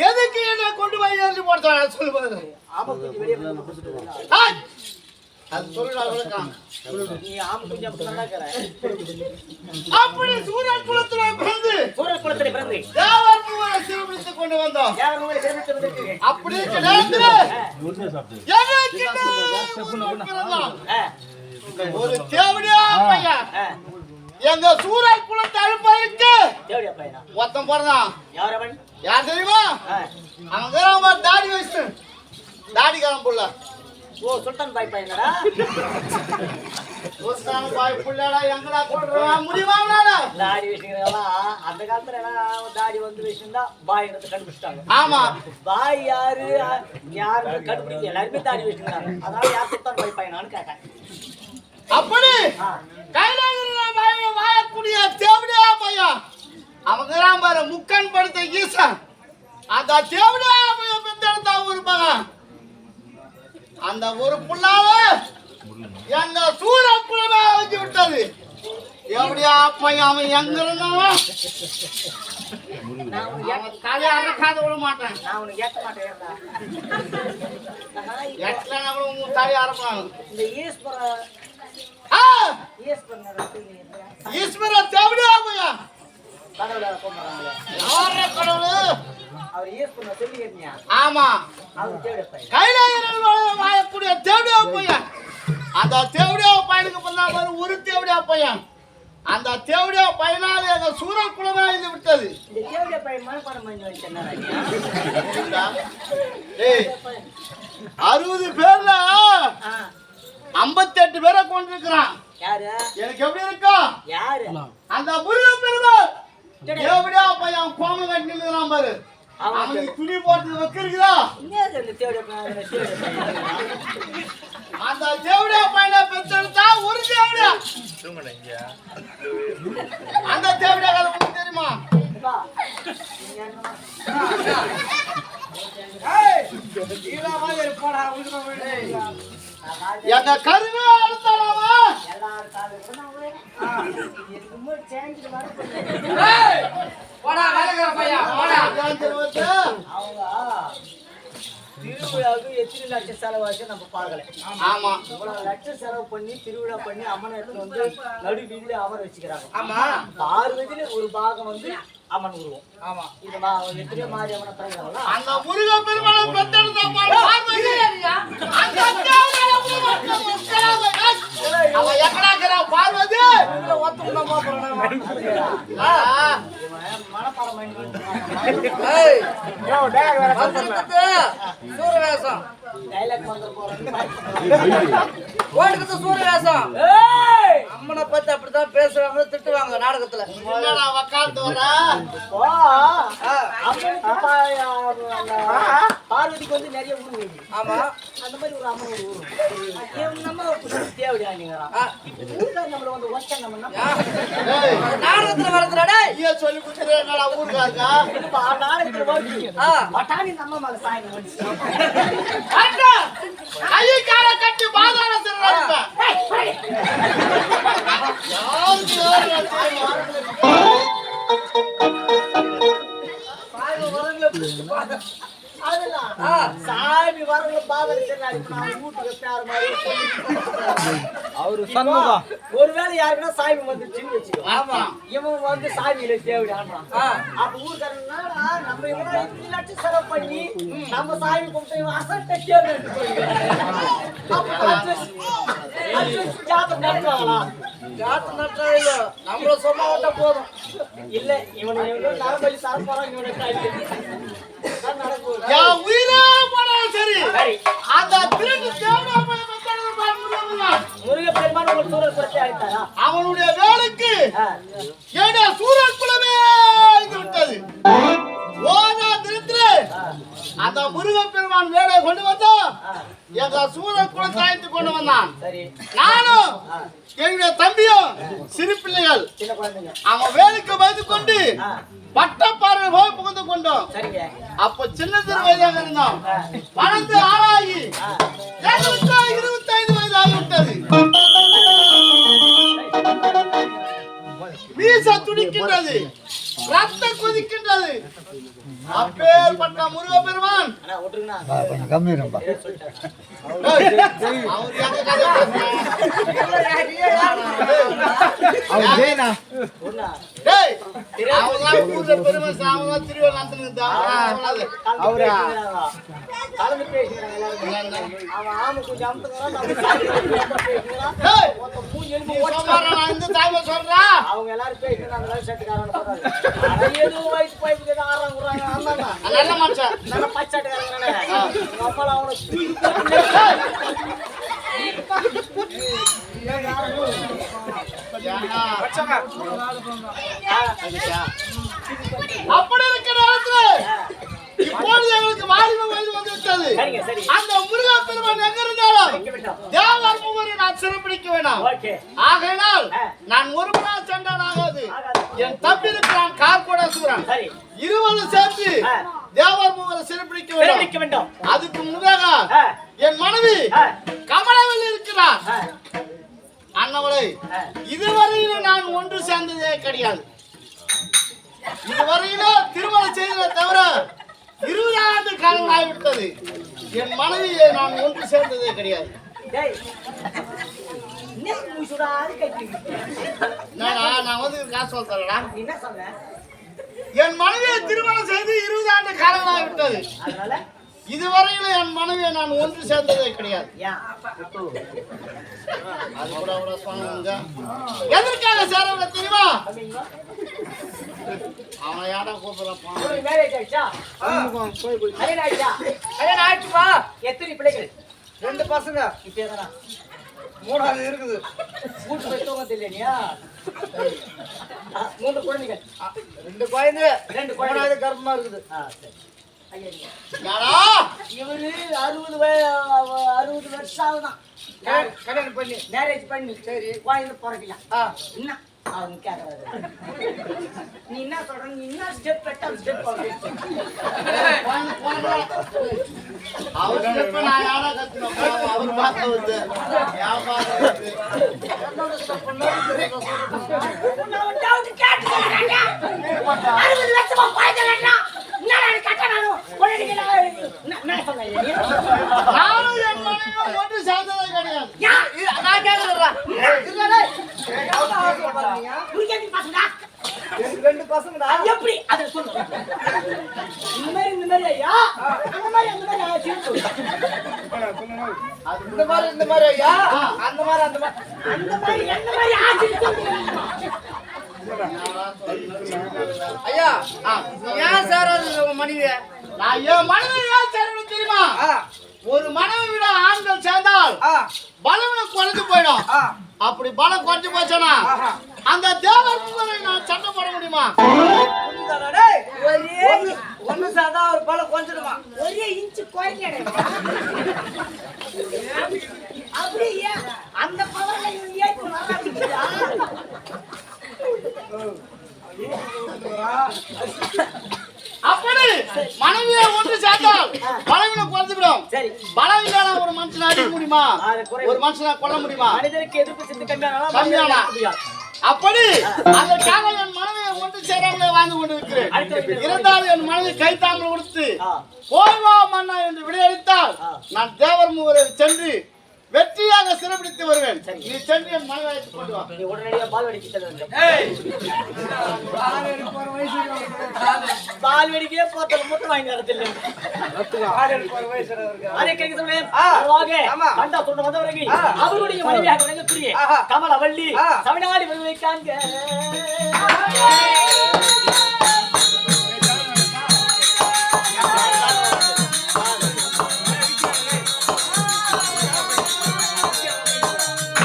எதுக்கு என்ன கொண்டு போய் எழுதி போடுறாங்க சொல்லுவாரு. அப்படி சூரன் குலத்திலே பிறந்து தேவர் மூவரை சிறுபிடித்துக் கொண்டு வந்தோம். அப்படி ஒரு தேவடியா பையன் எங்க சூரன் குலத்தை அழுப்பதற்கு ஒருத்தன் போறான். யார் தெரியுமா? அவன் தாடி வயசு தாடிக்காரன் புள்ள. ஓ சுல்தான் பாய் பையனடா. சுல்தான் பாய் புள்ளடா. எங்கடா போடுறா முடிவாங்கடா. தாடி வச்சிக்கிறவா அந்த காலத்துல எல்லாம் தாடி வந்து வச்சிருந்தா பாய்ன்றத கண்டுபிடிச்சிட்டாங்க. ஆமா பாய் யாரு கண்டுபிடிக்க எல்லாருமே தாடி வச்சிருந்தாங்க. அதனால யார் சுல்தான் பாய் பையனான்னு கேட்டேன். அப்படி கைலாயில வாயக்கூடிய தேவடியா பையன் அவங்க பாரு முக்கன் படுத்த ஈசன் அந்த தேவடியா பையன் பெத்தெடுத்தா இருப்பாங்க. அந்த ஒரு புள்ளால எங்க சூரன் குலமே வச்சு விட்டது. எப்படியா பையன் அவன் எங்க இருந்தாலும் தலையை அறக்காத விட மாட்டேன். நான் உனக்கு ஏற்ற மாட்டேன். உங்க தலையை அறப்பாங்க. இந்த ஈஸ்வர தேவடியா பையன் ஆமா கைலாயக்கூடிய தேவடியா பையன். அந்த தேவடியா பையனுக்கு பண்ண ஒரு தேவடியா பையன். அந்த தேவடியா பையனால எங்க சூரன் குலமே எழுதி விட்டது. 60 பேர்ல 58 பேரை கொண்டிருக்கிறான். எனக்கு எப்படி இருக்கும்? அந்த முருகன் பெருமாள் தேவடியா பையன் கோம கட்டி நிற்கிறான் பாரு. அவனுக்கு துணி போட்டு வைக்கிறீங்களா? அந்த தேவடியா பையனை பெற்றெடுத்தா ஒரு தேவடியா. அந்த தேவடியா கதை உங்களுக்கு தெரியுமா? எங்க கருவே அடுத்தாலாமா திருவிழாவுக்கு எத்தனை லட்சம் செலவாச்சு நம்ம பார்க்கல. ஆமா இவ்வளவு லட்சம் செலவு பண்ணி திருவிழா பண்ணி அம்மன் எடுத்து வந்து நடு வீட்டுல அமர வச்சுக்கிறாங்க. ஆமா 6 வயதுல ஒரு பாகம் வந்து அம்மன் உருவம். ஆமா இது எத்தனையோ மாதிரி அம்மனை தரங்களா. அந்த முருக பெருமாளை பெத்தெடுத்தா பார்வதி சூரவேசம் அம்மனை பத்தி அப்படித்தான் பேசுவாங்க திட்டுவாங்க நாடகத்துல. பார்வதிக்கு வந்து நிறைய ஊரு. ஆமா அந்த மாதிரி ஒரு அம்மன் ஒரு ஊரு நம்ம தேவையா நம்மள வந்து ஒச்ச நம்ம நாடகத்துல வரதுடா சொல்லி கொடுத்துருக்கா ஊருக்காருக்கா நாடகத்துல வருது. பட்டாணி நம்ம மக சாயங்க வந்து ஐய கால கட்டி பாதாள சிறப்ப சாமி வரல அவரு ஒருவேளை யாருன்னா சாமி வந்துச்சுன்னு வச்சுக்கோ. இவன் வந்து சாமியில தேவை ஆடுறான். அப்ப ஊருக்காரன்னா நம்ம இவனா 2 லட்சம் செலவு பண்ணி நம்ம சாமி கும்பிட்டு அசட்ட தேவை ஜாத்தம் நடத்துவாங்களா? ஜாத்தம் நடத்தா இல்ல நம்மள சொன்னா ஓட்ட போதும். இல்ல இவனை நரம்பலி தரப்போறான். இவனை சரி அந்த முருக பெருமான் ஒரு சூரன் குலத்தை அழைத்தாரா? அவனுடைய வேலைக்கு ஏடா சூரன் குலமே விட்டது. ஓனா திருத்திலே அந்த முருக பெருமான் வேலை கொண்டு வந்தா எங்க சூரன் கூட தாய்த்து கொண்டு வந்தான். சரி. நானும் எங்க தம்பியும் சிறு பிள்ளைகள் சின்ன குழந்தைங்க. அவன் வேலைக்கு வைத்து கொண்டு பட்டப்பாறை போய் புகுந்து கொண்டோம். சரிங்க. அப்ப சின்ன சிறு வயதாக இருந்தோம். வளர்ந்து ஆளாகி 25 வயது ஆகிவிட்டது. மீச துடிக்கின்றது, ரத்தம் கொதிக்கின்றது. அப்பேற்பட்ட முருகப்பெருமான் அவங்க எல்லாரும் பேசுறாங்க செட்டுக்காரன் வயசு போயிட்டு ஆறாங்க நல்ல மனுஷன் நல்ல பச்சாட்டுக்காரங்க நம்மள அவனை அப்படி இருக்கிற நேரத்துல இப்போது எங்களுக்கு வாலிப வயது வந்து விட்டது. அந்த முருகப்பெருமான் எங்க இருந்தாலும் தேவர் மூவரை நான் சிறப்பிடிக்க வேண்டாம். ஆகையினால் நான் ஒரு நாள் சென்றான் ஆகாது. என் தம்பி இருக்கிறான் கார்கோட சூரன், இருவரும் சேர்த்து தேவர் மூவரை சிறப்பிடிக்க வேண்டும். அதுக்கு முன்னதாக என் மனைவி கமலவல்லி இருக்கிறார். அண்ணவளை இதுவரையிலும் நான் ஒன்று சேர்ந்ததே கிடையாது. இதுவரையிலும் திருமணம் செய்ததை தவிர 20 ஆண்டு காலம் ஆகிவிட்டது. என் மனைவியை நான் ஒன்று சேர்ந்ததே கிடையாது. நான் வந்து காசு சொல்றேன்டா. என் மனைவியை திருமணம் செய்து 20 ஆண்டு காலம் ஆகிவிட்டது. இதுவரையிலும் என் மனைவியை நான் ஒன்று சேர்ந்ததே கிடையாது. அது கூட எதற்காக சேரவில்லை தெரியுமா? அவனை யாரா கூப்பிடுறான். எத்தனை பிள்ளைகள்? 2 பசங்க. இப்பதான் 3வது இருக்குது. கூட்டு போய் தெரியலையா? 3 குழந்தைகள். 2 குழந்தை. 2 3வது கர்ப்பமா இருக்குது. இவரு 60 வருஷம் ஆகுதான் கல்யாணம் பண்ணி மேரேஜ் பண்ணி. சரி, குழந்தை பிறக்கலாம். என்ன அவங்க கேட்கறாரு, நீ என்ன சொல்ற? நீ என்ன ஸ்டெப் கட்ட ஸ்டெப் எப்படி அதை சொல்லு. இந்த மாதிரி ஐயா, அந்த மாதிரி இந்த மாதிரி ஐயா, அந்த மாதிரி அந்த மாதிரி ஐயா. ஏன் சேராது உங்க மனைவி? நான் என் மனைவி ஏன் சேரணும் தெரியுமா? ஒரு மனைவி விட ஆண்கள் சேர்ந்தால் பலம் குறைஞ்சு போயிடும். அப்படி பலம் குறைஞ்சு போச்சுன்னா அந்த தேவர் முகரை நான் சண்டை போட முடியுமா? ஒண்ணு சாதா ஒரு பலம் கொஞ்சிடுமா? 1 இன்ச் குறைஞ்ச அப்படியே அந்த பவர்ல ஏற்றி வராதுடா. அப்படி மனைவியை ஒன்று சேர்ந்தால் பலவீனம் குறைந்துவிடும். பலம் இல்லாத ஒரு மனுஷனை அடிக்க முடியுமா? ஒரு மனுஷனை கொல்ல முடியுமா? மனிதருக்கு எதிர்ப்பு சக்தி கம்மியானா? அப்படி அதற்காக என் மனைவியை ஒன்று சேராமலே வாழ்ந்து கொண்டிருக்கிறேன். இருந்தாலும் என் மனைவி கைத்தாமல் கொடுத்து போய்வா மன்னா என்று விடையளித்தால் நான் தேவர் மூவரை சென்று வெற்றியாக சிறப்பிடித்து வருவேன். நீ சென்று என் மனைவி அழைத்து கொண்டு வா. நீ உடனடியாக பால்வடிக்கு செல்ல வேண்டும். பால்வடிக்கே போத்தல் மூட்டை வாங்கி நடத்தில்லை. அதை கேட்க சொல்றேன். கண்டா சொன்ன வந்தவர்கள் அவருடைய மனைவியாக விளங்கக்கூடிய கமலவல்லி தமிழ்நாடு விருதை காண்க